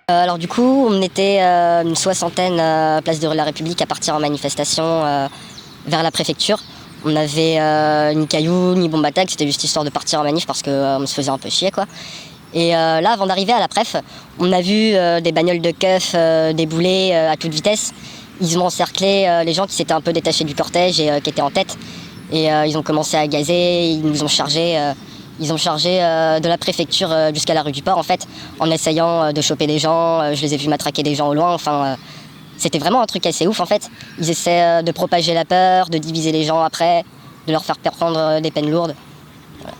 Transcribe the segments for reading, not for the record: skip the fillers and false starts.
Alors du coup, on était une soixantaine place de la République à partir en manifestation vers la préfecture. On avait ni cailloux, ni bombe attaque, c'était juste histoire de partir en manif parce qu'on se faisait un peu chier quoi. Et là, avant d'arriver à la préf, on a vu des bagnoles de keufs débouler à toute vitesse. Ils ont encerclé les gens qui s'étaient un peu détachés du cortège et qui étaient en tête. Et ils ont commencé à gazer, ils nous ont chargé. Ils ont chargé de la préfecture jusqu'à la rue du Port en fait, en essayant de choper des gens. Je les ai vus matraquer des gens au loin. Enfin, c'était vraiment un truc assez ouf en fait. Ils essaient de propager la peur, de diviser les gens après, de leur faire prendre des peines lourdes. Voilà.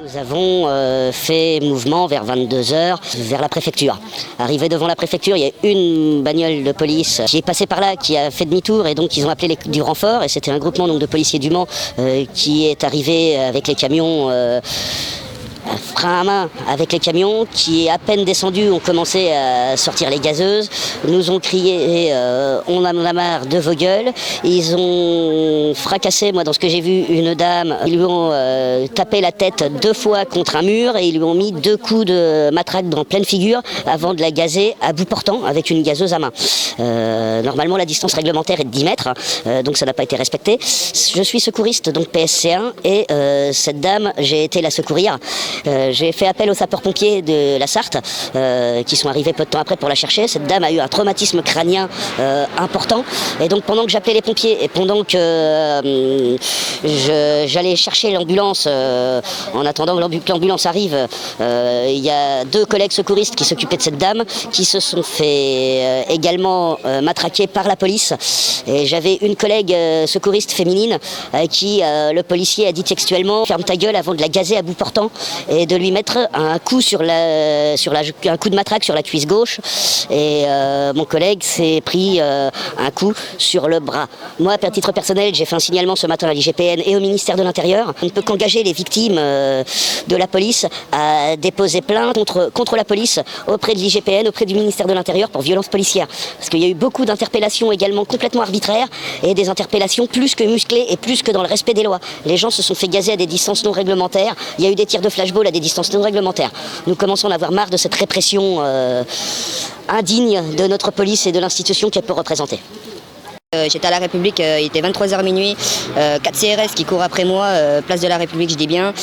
Nous avons fait mouvement vers 22h vers la préfecture. Arrivé devant la préfecture, il y a une bagnole de police qui est passée par là, qui a fait demi-tour et donc ils ont appelé du renfort et c'était un groupement donc, de policiers du Mans qui est arrivé avec les camions frein à main avec les camions qui, à peine descendus, ont commencé à sortir les gazeuses, nous ont crié on en a marre de vos gueules. Ils ont fracassé, moi dans ce que j'ai vu, une dame, ils lui ont tapé la tête 2 fois contre un mur et ils lui ont mis 2 coups de matraque dans pleine figure avant de la gazer à bout portant avec une gazeuse à main. Normalement la distance réglementaire est de 10 mètres, donc ça n'a pas été respecté. Je suis secouriste, donc PSC1, et cette dame, j'ai été la secourir. J'ai fait appel aux sapeurs-pompiers de la Sarthe qui sont arrivés peu de temps après pour la chercher. Cette dame a eu un traumatisme crânien important et donc pendant que j'appelais les pompiers et pendant que j'allais chercher l'ambulance en attendant que l'ambulance arrive, il y a 2 collègues secouristes qui s'occupaient de cette dame qui se sont fait également matraquer par la police et j'avais une collègue secouriste féminine à qui le policier a dit textuellement « ferme ta gueule » avant de la gazer à bout portant et de lui mettre un coup un coup de matraque sur la cuisse gauche et mon collègue s'est pris un coup sur le bras. Moi, à titre personnel, j'ai fait un signalement ce matin à l'IGPN et au ministère de l'Intérieur. On ne peut qu'engager les victimes de la police à déposer plainte contre la police auprès de l'IGPN, auprès du ministère de l'Intérieur pour violence policière. Parce qu'il y a eu beaucoup d'interpellations également complètement arbitraires et des interpellations plus que musclées et plus que dans le respect des lois. Les gens se sont fait gazer à des distances non réglementaires. Il y a eu des tirs de flashball à des distances non réglementaires. Nous commençons à en avoir marre de cette répression indigne de notre police et de l'institution qu'elle peut représenter. J'étais à la République, il était 23h minuit, 4 CRS qui courent après moi, place de la République je dis bien,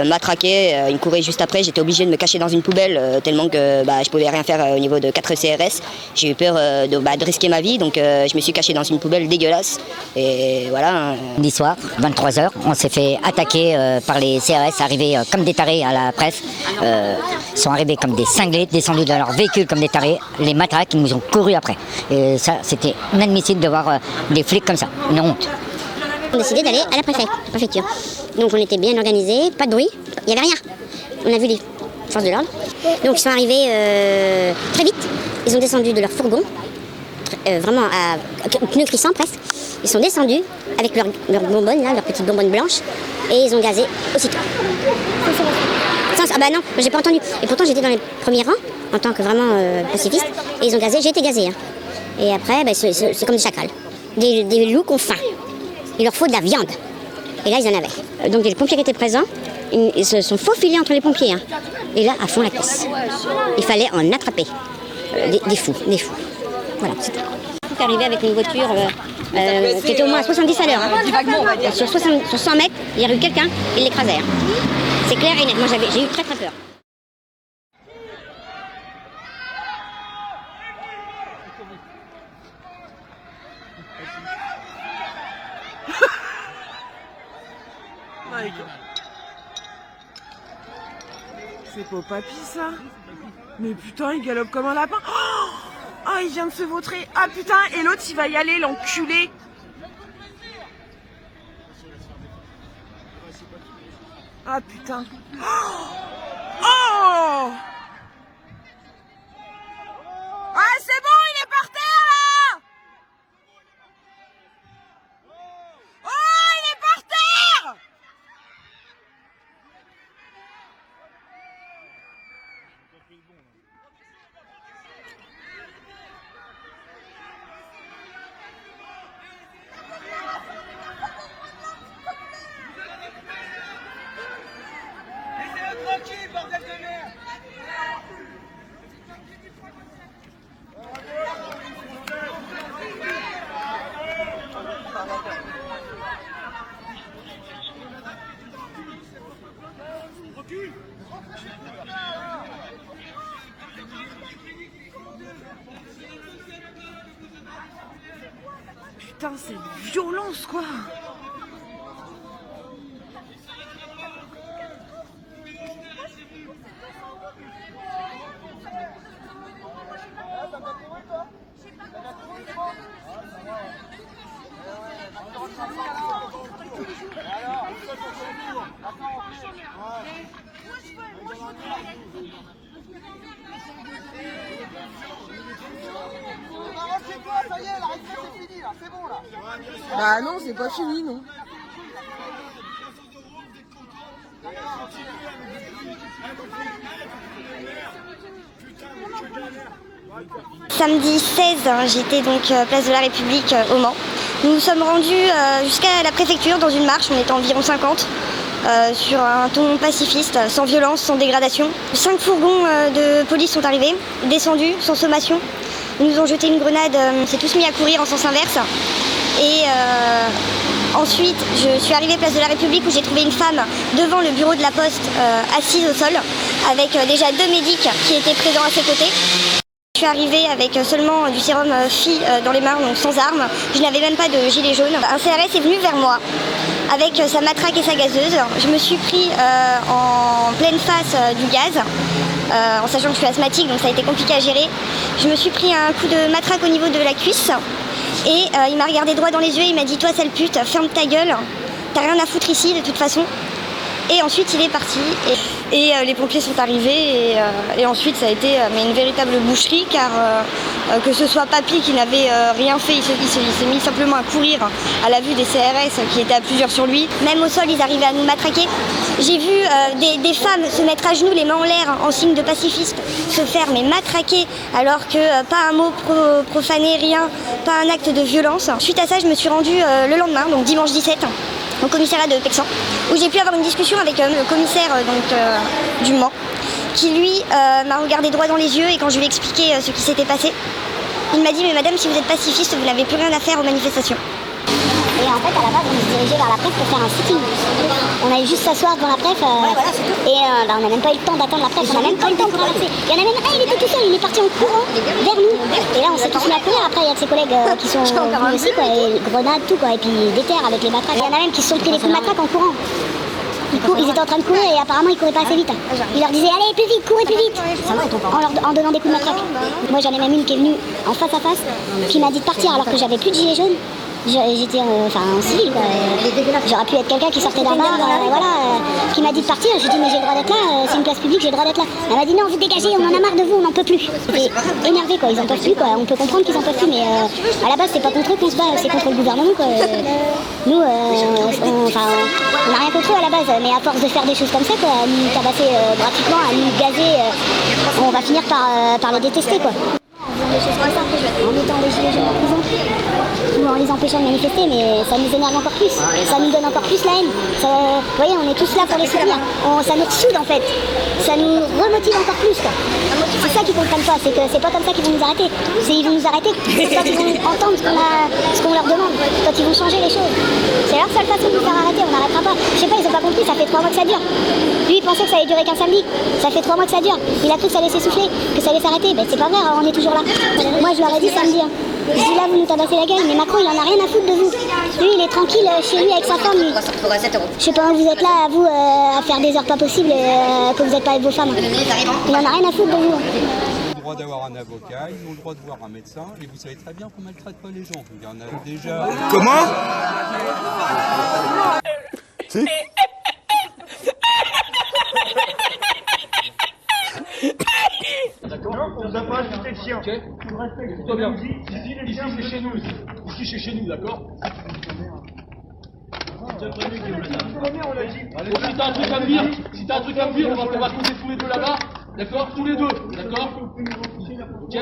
matraquaient, ils couraient juste après, j'étais obligée de me cacher dans une poubelle tellement que je pouvais rien faire au niveau de 4 CRS. J'ai eu peur de risquer ma vie, donc je me suis cachée dans une poubelle dégueulasse et voilà. Lundi soir, 23h, on s'est fait attaquer par les CRS arrivés comme des tarés à la presse. Ils sont arrivés comme des cinglés, descendus de leur véhicule comme des tarés, les matraques, ils nous ont couru après. Et ça, c'était inadmissible de voir des flics comme ça, une honte. On a décidé d'aller à la préfecture. Donc on était bien organisés, pas de bruit, il n'y avait rien. On a vu les forces de l'ordre. Donc ils sont arrivés très vite, ils ont descendu de leur fourgon, vraiment à pneus crissants presque. Ils sont descendus avec leur bonbonne, là, leur petite bonbonne blanche, et ils ont gazé aussitôt. Ah bah non, j'ai pas entendu. Et pourtant j'étais dans les premiers rangs, en tant que vraiment pacifiste, et ils ont gazé, j'ai été gazé. Et après, c'est comme des chacals. Des loups qui ont faim. Il leur faut de la viande. Et là, ils en avaient. Donc les pompiers qui étaient présents, ils se sont faufilés entre les pompiers. Hein. Et là, à fond la caisse. Il fallait en attraper. Des fous. Voilà, c'est tout. On est arrivé avec une voiture qui était au moins à 70 à l'heure. Hein. Sur 100 mètres, il y a eu quelqu'un, il l'écrasait. Hein. C'est clair et net. Moi, j'ai eu très très peur. C'est pas papy ça? Mais putain, il galope comme un lapin. Oh, il vient de se vautrer. Ah putain, et l'autre il va y aller, l'enculé. Ah putain. Oh! Ah c'est bon, il est par terre là! Oh, il est par terre! Laissez-le tranquille, bordel de merde! Putain, c'est une violence quoi! Bah non, c'est pas fini, non. Samedi 16, j'étais donc place de la République au Mans. Nous nous sommes rendus jusqu'à la préfecture dans une marche, on était environ 50, sur un ton pacifiste, sans violence, sans dégradation. 5 fourgons de police sont arrivés, descendus, sans sommation. Ils nous ont jeté une grenade, on s'est tous mis à courir en sens inverse. Et ensuite, je suis arrivée place de la République où j'ai trouvé une femme devant le bureau de la poste assise au sol, avec déjà 2 médics qui étaient présents à ses côtés. Je suis arrivée avec seulement du sérum Phi dans les mains, donc sans armes. Je n'avais même pas de gilet jaune. Un CRS est venu vers moi avec sa matraque et sa gazeuse. Je me suis pris en pleine face du gaz, en sachant que je suis asthmatique, donc ça a été compliqué à gérer. Je me suis pris un coup de matraque au niveau de la cuisse et il m'a regardé droit dans les yeux et il m'a dit « Toi sale pute, ferme ta gueule, t'as rien à foutre ici de toute façon ». Et ensuite il est parti et les pompiers sont arrivés et ensuite ça a été une véritable boucherie car que ce soit papy qui n'avait rien fait, il s'est mis simplement à courir à la vue des CRS qui étaient à plusieurs sur lui. Même au sol ils arrivaient à nous matraquer. J'ai vu des femmes se mettre à genoux, les mains en l'air en signe de pacifiste, se faire mais matraquer alors que pas un mot profané, rien, pas un acte de violence. Suite à ça je me suis rendue le lendemain, donc dimanche 17, au commissariat de Pexan, où j'ai pu avoir une discussion avec le commissaire du Mans, qui lui m'a regardé droit dans les yeux et quand je lui ai expliqué ce qui s'était passé, il m'a dit « Mais madame, si vous êtes pacifiste, vous n'avez plus rien à faire aux manifestations ». Et en fait, à la base, on s'est dirigé vers la presse pour faire un sitting. On allait juste s'asseoir devant la presse et on n'a même pas eu le temps d'attendre la presse, on n'a même pas eu le temps de traverser. Il y en a même un, il était tout seul, il est parti en courant vers nous. Et là, on s'est tous mis à courir. Après, il y a de ses collègues qui sont venus aussi, quoi, et grenades, tout, quoi, et puis des terres avec les matraques. Il y en a même qui se sont pris des coups de matraque en courant. Ils étaient en train de courir et apparemment ils couraient pas assez vite. Ils leur disaient allez plus vite, courez plus vite en donnant des coups de matraque. Moi j'en ai même une qui est venue en face à face, qui m'a dit de partir alors que j'avais plus de gilet jaune. J'étais en civil quoi. J'aurais pu être quelqu'un qui sortait d'un bar, qui m'a dit de partir. J'ai dit mais j'ai le droit d'être là, c'est une place publique, j'ai le droit d'être là. Elle m'a dit non, vous dégagez, on en a marre de vous, on n'en peut plus. J'étais énervée quoi, ils en peuvent plus quoi. On peut comprendre qu'ils en peuvent plus, mais à la base c'est pas contre eux qu'on se bat, c'est contre le gouvernement quoi. Nous on n'a rien contre eux à la base, mais à force de faire des choses comme ça quoi, à nous tabasser gratuitement, à nous gazer, on va finir par les détester quoi. des choses comme ça. En mettant les gilets jaunes en prison, ou en les empêchant de manifester, mais ça nous énerve encore plus. Ça nous donne encore plus la haine. Vous voyez, on est tous là pour les soutenir. Ça nous soude en fait. Ça nous remotive encore plus, quoi. C'est ça qu'ils comprennent pas, c'est que c'est pas comme ça qu'ils vont nous arrêter. Ils vont nous arrêter quand ils vont entendre ce qu'on leur demande, quand ils vont changer les choses. C'est leur seule façon de nous faire arrêter, on n'arrêtera pas. Je sais pas, ils ont pas compris, ça fait 3 mois que ça dure. Lui, il pensait que ça allait durer qu'un samedi. Ça fait 3 mois que ça dure. Il a cru que ça allait s'essouffler, que ça allait s'arrêter. Ben c'est pas vrai, on est toujours là. Moi, je leur ai dit samedi. Je dis là, vous nous tabassez la gueule, mais Macron, il en a rien à foutre de vous. Lui, il est tranquille chez lui avec sa femme. Lui. Je sais pas, vous êtes là, vous, à faire des heures pas possibles, que vous n'êtes pas avec vos femmes. Il en a rien à foutre de vous. Ils ont le droit d'avoir un avocat, ils ont le droit de voir un médecin, et vous savez très bien qu'on ne maltraite pas les gens. Il y en a déjà... Comment? Si. D'accord. On vous a pas ajouté le chien. Ok. Tout bien. Ici c'est chez nous. Ici c'est chez nous, d'accord. Si t'as un truc à me dire, on va poser tous les deux là-bas. D'accord. Tous les deux. D'accord. Ok.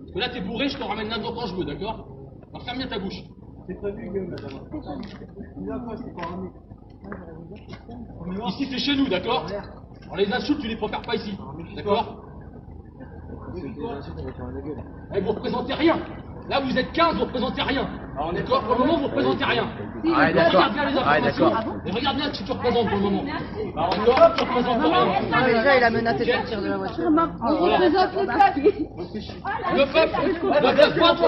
Parce que là t'es bourré, je t'en ramène n'importe quand je veux, d'accord. Alors ferme bien ta bouche. C'est prévu que madame. Ici c'est chez nous, d'accord. Alors les insultes, tu les préfères pas ici, d'accord? Eh, vous représentez rien. Là, vous êtes 15, vous représentez rien. D'accord? Pour le moment, vous représentez rien. Ah, d'accord. Regarde bien les informations. Et regarde bien ce que tu représentes pour le moment. D'accord? Tu représentes rien. Déjà, il a menacé de sortir de la voiture. On représente le peuple. Le peuple,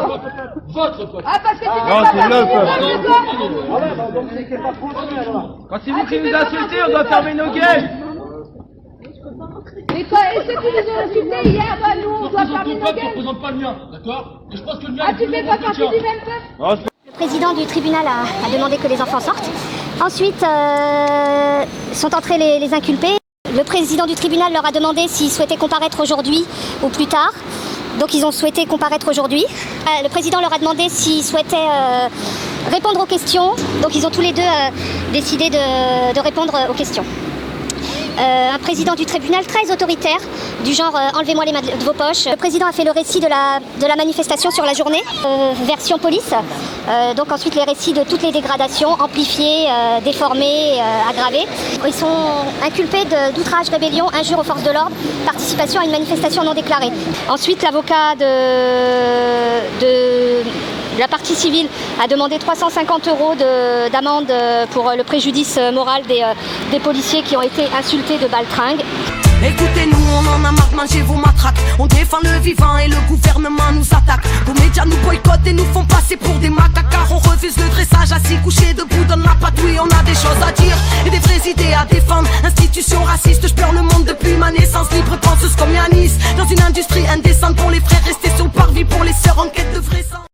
votre peuple. Ah, parce que Non, c'est le peuple. Ah ouais, donc c'est pas français alors. Quand c'est vous qui nous insultez, on doit fermer nos gueules. Et ceux qui nous ont insultés hier, bah nous, on doit fermer nos Tu gueules. représentes pas le mien, d'accord? Et je pense que le mien. Ah, tu fais pas partie du même peuple? Le président du tribunal a demandé que les enfants sortent. Ensuite, sont entrés les inculpés. Le président du tribunal leur a demandé s'ils souhaitaient comparaître aujourd'hui ou plus tard. Donc ils ont souhaité comparaître aujourd'hui. Le président leur a demandé s'ils souhaitaient répondre aux questions. Donc ils ont tous les deux décidé de répondre aux questions. Un président du tribunal très autoritaire, du genre enlevez-moi les mains de vos poches. Le président a fait le récit de la manifestation sur la journée, version police. Donc ensuite les récits de toutes les dégradations, amplifiées, déformées, aggravées. Ils sont inculpés d'outrage, rébellion, injure aux forces de l'ordre, participation à une manifestation non déclarée. Ensuite l'avocat de la partie civile a demandé 350 € d'amende pour le préjudice moral des policiers qui ont été insultés de baltringue. Écoutez-nous, on en a marre de manger vos matraques. On défend le vivant et le gouvernement nous attaque. Vos médias nous boycottent et nous font passer pour des macaques. Car on refuse le dressage, assis couché debout dans la patouille. On a des choses à dire et des vraies idées à défendre. Institution raciste, je pleure le monde depuis ma naissance. Libre penseuse comme Yanis, dans une industrie indécente pour les frères restés